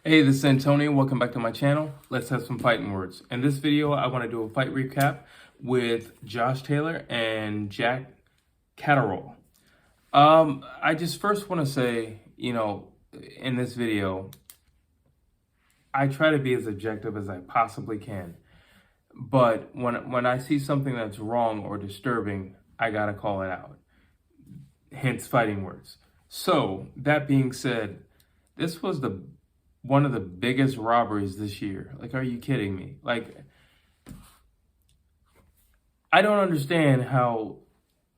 Hey, this is Antonio. Welcome back to my channel. Let's have some fighting words. In this video, I want to do a fight recap with Josh Taylor and Jack Catterall. I just first want to say, in this video, I try to be as objective as I possibly can. But when I see something that's wrong or disturbing, I gotta call it out. Hence, fighting words. So, that being said, this was one of the biggest robberies this year. Like, are you kidding me? Like, I don't understand how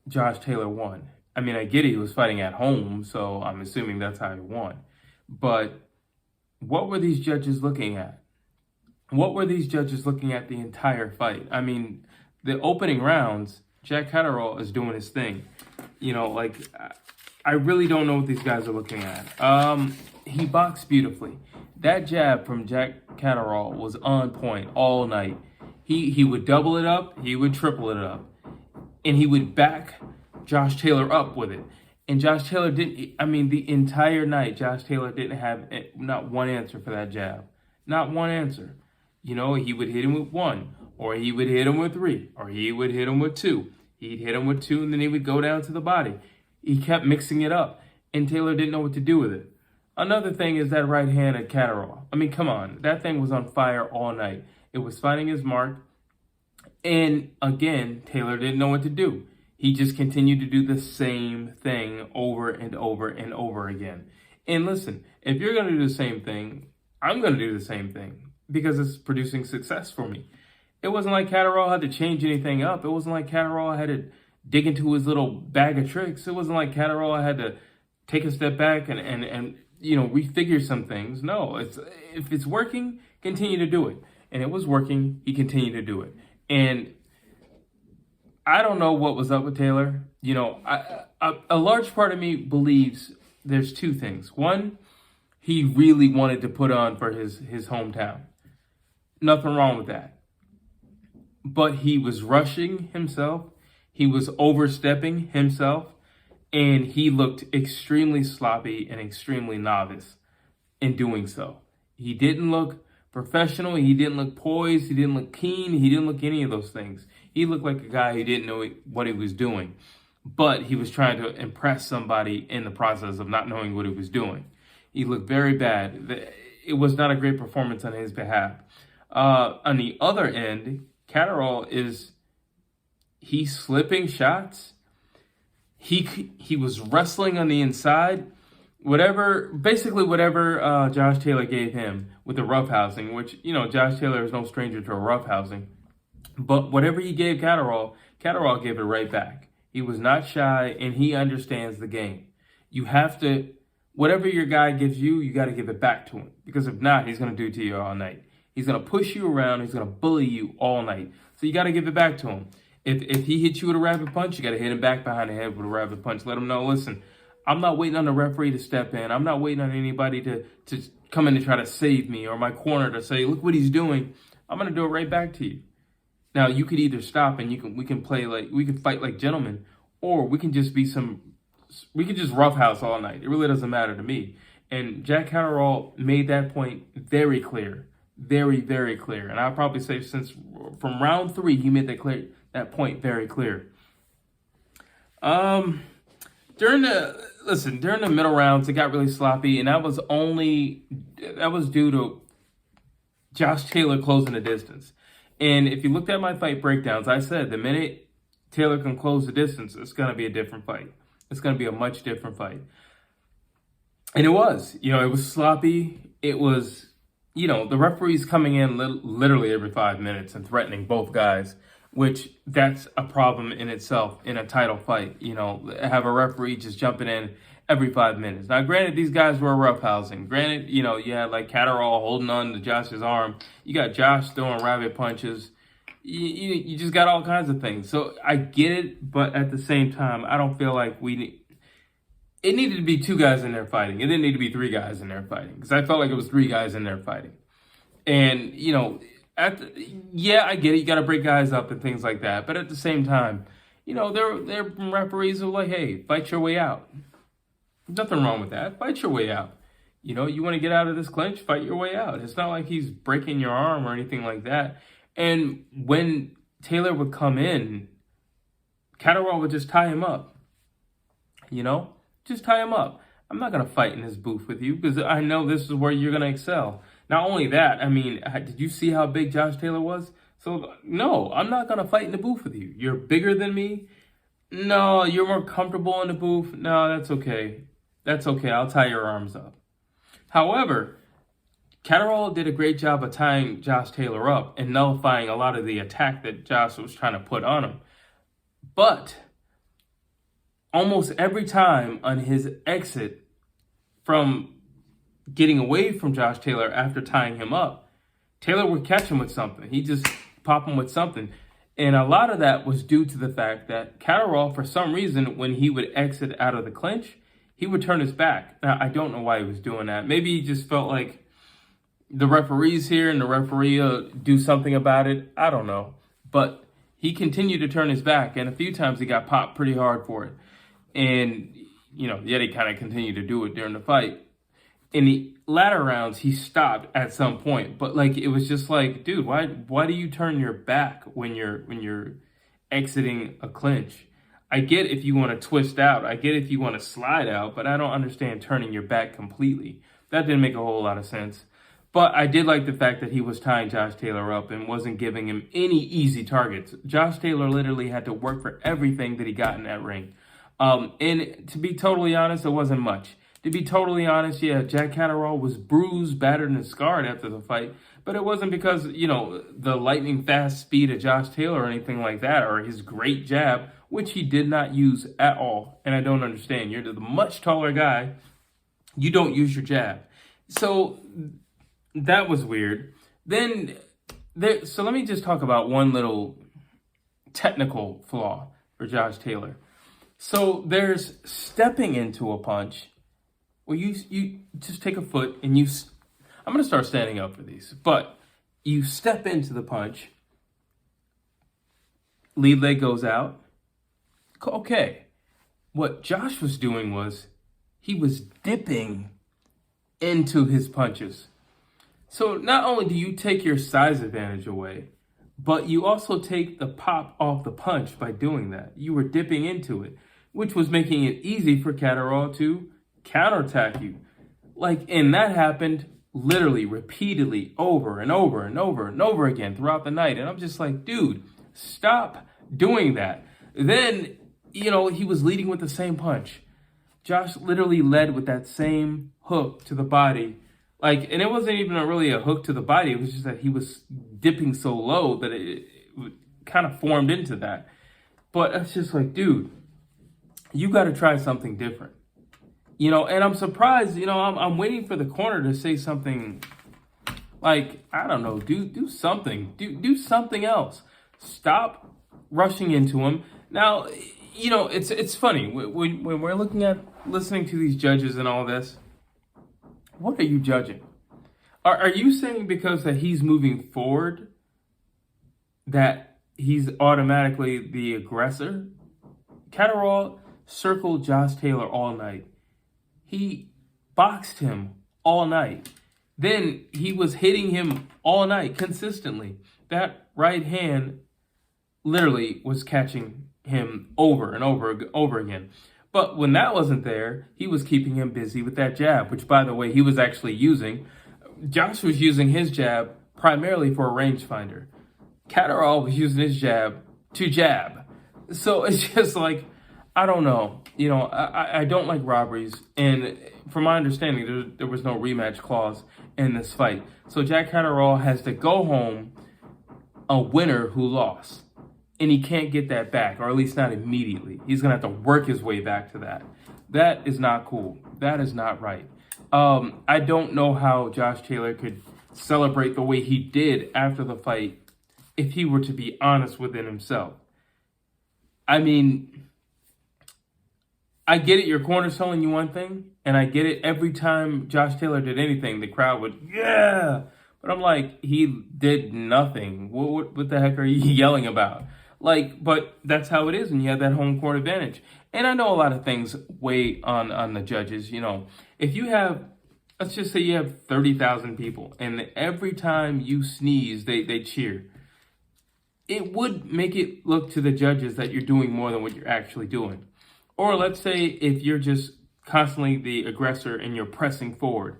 Josh Taylor won. I mean, I get he was fighting at home, so I'm assuming that's how he won. But what were these judges looking at? What were these judges looking at the entire fight? I mean, the opening rounds, Jack Catterall is doing his thing. I really don't know what these guys are looking at. He boxed beautifully. That jab from Jack Catterall was on point all night. He would double it up, he would triple it up, and he would back Josh Taylor up with it. And Josh Taylor the entire night, Josh Taylor didn't have not one answer for that jab. Not one answer. He would hit him with one, or he would hit him with three, or he would hit him with two. He'd hit him with two, and then he would go down to the body. He kept mixing it up, and Taylor didn't know what to do with it. Another thing is that right hand at Catterall. I mean, come on. That thing was on fire all night. It was finding his mark. And again, Taylor didn't know what to do. He just continued to do the same thing over and over and over again. And listen, if you're going to do the same thing, I'm going to do the same thing because it's producing success for me. It wasn't like Catterall had to change anything up. It wasn't like Catterall had to dig into his little bag of tricks. It wasn't like Catterall had to take a step back and refigure some things. No, if it's working, continue to do it. And it was working, he continued to do it. And I don't know what was up with Taylor. A large part of me believes there's two things. One, he really wanted to put on for his hometown. Nothing wrong with that. But he was rushing himself. He was overstepping himself. And he looked extremely sloppy and extremely novice in doing so. He didn't look professional. He didn't look poised. He didn't look keen. He didn't look any of those things. He looked like a guy who didn't know what he was doing. But he was trying to impress somebody in the process of not knowing what he was doing. He looked very bad. It was not a great performance on his behalf. On the other end, Catterall he's slipping shots. He was wrestling on the inside. Whatever Josh Taylor gave him with the roughhousing, which, Josh Taylor is no stranger to a roughhousing. But whatever he gave Catterall gave it right back. He was not shy, and he understands the game. You have to, whatever your guy gives you, you got to give it back to him. Because if not, he's going to do it to you all night. He's going to push you around. He's going to bully you all night. So you got to give it back to him. If he hits you with a rapid punch, you got to hit him back behind the head with a rapid punch. Let him know, listen, I'm not waiting on the referee to step in. I'm not waiting on anybody to come in and try to save me or my corner to say, look what he's doing. I'm going to do it right back to you. Now, you could either stop and we can fight like gentlemen, or we can just roughhouse all night. It really doesn't matter to me. And Jack Catterall made that point very clear. Very, very clear. And I'll probably say from round 3, he made that point very clear. During the middle rounds, it got really sloppy, and that was due to Josh Taylor closing the distance. And if you looked at my fight breakdowns, I said the minute Taylor can close the distance, it's going to be a different fight. It's going to be a much different fight. And it was. It was sloppy. It was, the referees coming in literally every 5 minutes and threatening both guys, which that's a problem in itself in a title fight. Have a referee just jumping in every 5 minutes. Now, granted, these guys were roughhousing. Granted, you had like Catterall holding on to Josh's arm. You got Josh throwing rabbit punches. You just got all kinds of things. So I get it, but at the same time, I don't feel like it needed to be 2 guys in there fighting. It didn't need to be 3 guys in there fighting, because I felt like it was 3 guys in there fighting. And, I get it. You got to break guys up and things like that. But at the same time, there are referees who are like, hey, fight your way out. Nothing wrong with that. Fight your way out. You want to get out of this clinch, fight your way out. It's not like he's breaking your arm or anything like that. And when Taylor would come in, Catterall would just tie him up. Just tie him up. I'm not going to fight in this booth with you because I know this is where you're going to excel. Not only that, did you see how big Josh Taylor was? So, no, I'm not going to fight in the booth with you. You're bigger than me. No, you're more comfortable in the booth. No, that's okay. That's okay. I'll tie your arms up. However, Catterall did a great job of tying Josh Taylor up and nullifying a lot of the attack that Josh was trying to put on him. But almost every time on his exit from getting away from Josh Taylor after tying him up, Taylor would catch him with something. He'd just pop him with something. And a lot of that was due to the fact that Catterall, for some reason, when he would exit out of the clinch, he would turn his back. Now, I don't know why he was doing that. Maybe he just felt like the referee's here and the referee will do something about it. I don't know. But he continued to turn his back, and a few times he got popped pretty hard for it. And, yet he kind of continued to do it during the fight. In the latter rounds, he stopped at some point. But, it was just like, dude, why do you turn your back when you're exiting a clinch? I get if you want to twist out. I get if you want to slide out. But I don't understand turning your back completely. That didn't make a whole lot of sense. But I did like the fact that he was tying Josh Taylor up and wasn't giving him any easy targets. Josh Taylor literally had to work for everything that he got in that ring. And to be totally honest, it wasn't much. To be totally honest, yeah, Jack Catterall was bruised, battered, and scarred after the fight. But it wasn't because, the lightning fast speed of Josh Taylor or anything like that, or his great jab, which he did not use at all. And I don't understand. You're the much taller guy. You don't use your jab. So that was weird. So let me just talk about one little technical flaw for Josh Taylor. So there's stepping into a punch where you just take a foot and I'm going to start standing up for these, but you step into the punch, lead leg goes out. Okay. What Josh was doing was he was dipping into his punches. So not only do you take your size advantage away, but you also take the pop off the punch by doing that. You were dipping into it, which was making it easy for Catterall to counterattack you. And that happened literally repeatedly over and over and over and over again throughout the night. And I'm just like, dude, stop doing that. Then, he was leading with the same punch. Josh literally led with that same hook to the body. And it wasn't even really a hook to the body. It was just that he was dipping so low that it kind of formed into that. But it's just like, dude, you got to try something different. And I'm surprised, I'm waiting for the corner to say something I don't know, do something. Do something else. Stop rushing into him. Now, it's funny. When we're listening to these judges and all this, what are you judging? Are you saying because that he's moving forward that he's automatically the aggressor? Catterall circled Josh Taylor all night. He boxed him all night. Then he was hitting him all night consistently. That right hand literally was catching him over and over again. But when that wasn't there, he was keeping him busy with that jab, which, by the way, he was actually using. Josh was using his jab primarily for a rangefinder. Catterall was using his jab to jab. So it's just I don't know. I don't like robberies. And from my understanding, there was no rematch clause in this fight. So Jack Catterall has to go home a winner who lost. And he can't get that back, or at least not immediately. He's going to have to work his way back to that. That is not cool. That is not right. I don't know how Josh Taylor could celebrate the way he did after the fight if he were to be honest within himself. I get it. Your corner's telling you one thing, and I get it. Every time Josh Taylor did anything, the crowd would, yeah. But I'm like, he did nothing. What the heck are you yelling about? But that's how it is when you have that home court advantage. And I know a lot of things weigh on the judges. If you have let's just say you have 30,000 people, and every time you sneeze, they cheer. It would make it look to the judges that you're doing more than what you're actually doing. Or let's say if you're just constantly the aggressor and you're pressing forward,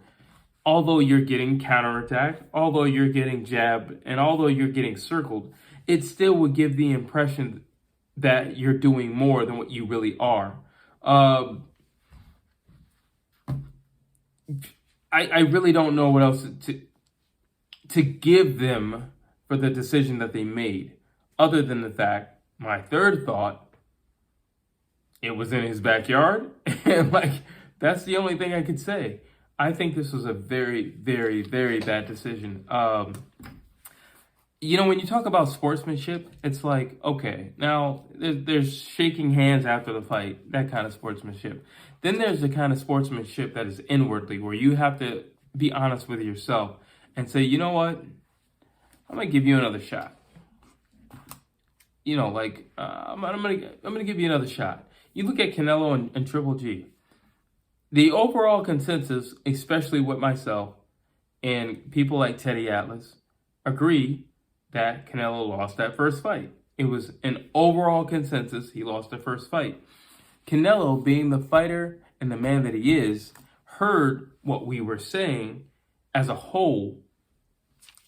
although you're getting counterattacked, although you're getting jabbed, and although you're getting circled, it still would give the impression that you're doing more than what you really are. I really don't know what else to give them for the decision that they made, other than the fact, my third thought, it was in his backyard, and that's the only thing I could say. I think this was a very, very, very bad decision. When you talk about sportsmanship, it's like, okay, now there's shaking hands after the fight, that kind of sportsmanship. Then there's the kind of sportsmanship that is inwardly, where you have to be honest with yourself and say, you know what, I'm gonna give you another shot. I'm gonna give you another shot. You look at Canelo and Triple G. The overall consensus, especially with myself and people like Teddy Atlas, agree that Canelo lost that first fight. It was an overall consensus he lost the first fight. Canelo, being the fighter and the man that he is, heard what we were saying as a whole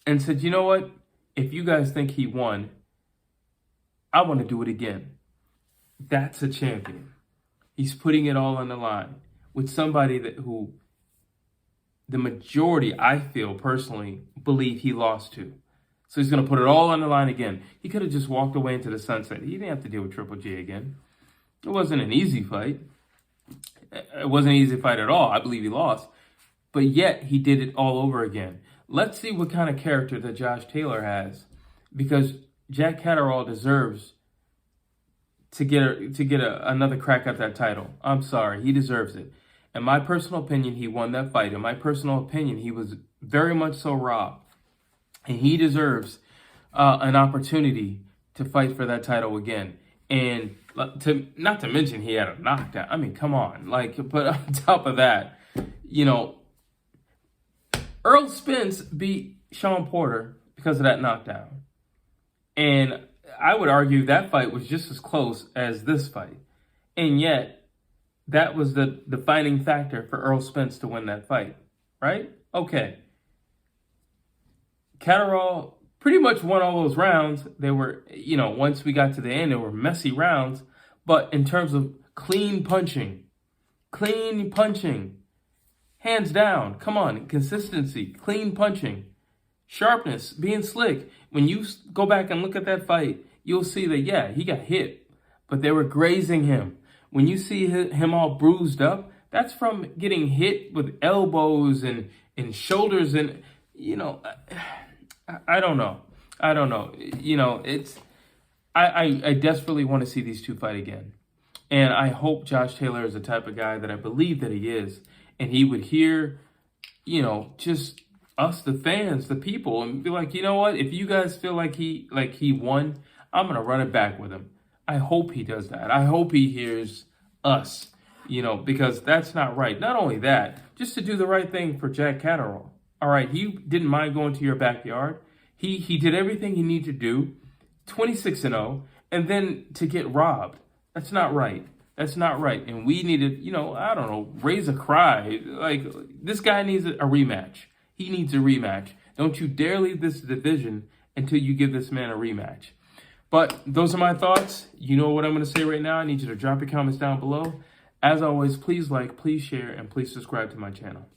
and said, you know what? If you guys think he won, I want to do it again. That's a champion. He's putting it all on the line with somebody who the majority, I feel personally, believe he lost to. So he's going to put it all on the line again. He could have just walked away into the sunset. He didn't have to deal with Triple G again. It wasn't an easy fight. It wasn't an easy fight at all. I believe he lost. But yet, he did it all over again. Let's see what kind of character that Josh Taylor has. Because Jack Catterall deserves to get another crack at that title. I'm sorry. He deserves it. In my personal opinion, he won that fight. In my personal opinion, he was very much so robbed. And he deserves an opportunity to fight for that title again. And not to mention he had a knockdown. I mean, come on. But on top of that, Earl Spence beat Sean Porter because of that knockdown. And I would argue that fight was just as close as this fight. And yet, that was the defining factor for Earl Spence to win that fight. Right? Okay. Catterall pretty much won all those rounds. They were, once we got to the end, they were messy rounds. But in terms of clean punching, hands down, come on, consistency, clean punching, sharpness, being slick. When you go back and look at that fight, you'll see that, yeah, he got hit, but they were grazing him. When you see him all bruised up, that's from getting hit with elbows and shoulders and, I don't know. I desperately want to see these two fight again. And I hope Josh Taylor is the type of guy that I believe that he is. And he would hear, just us, the fans, the people, and be like, you know what? If you guys feel like he won, I'm going to run it back with him. I hope he does that. I hope he hears us, because that's not right. Not only that, just to do the right thing for Jack Catterall. All right, he didn't mind going to your backyard. He did everything he needed to do, 26-0, and then to get robbed. That's not right. That's not right. And we needed, raise a cry. This guy needs a rematch. He needs a rematch. Don't you dare leave this division until you give this man a rematch. But those are my thoughts. You know what I'm going to say right now. I need you to drop your comments down below. As always, please like, please share, and please subscribe to my channel.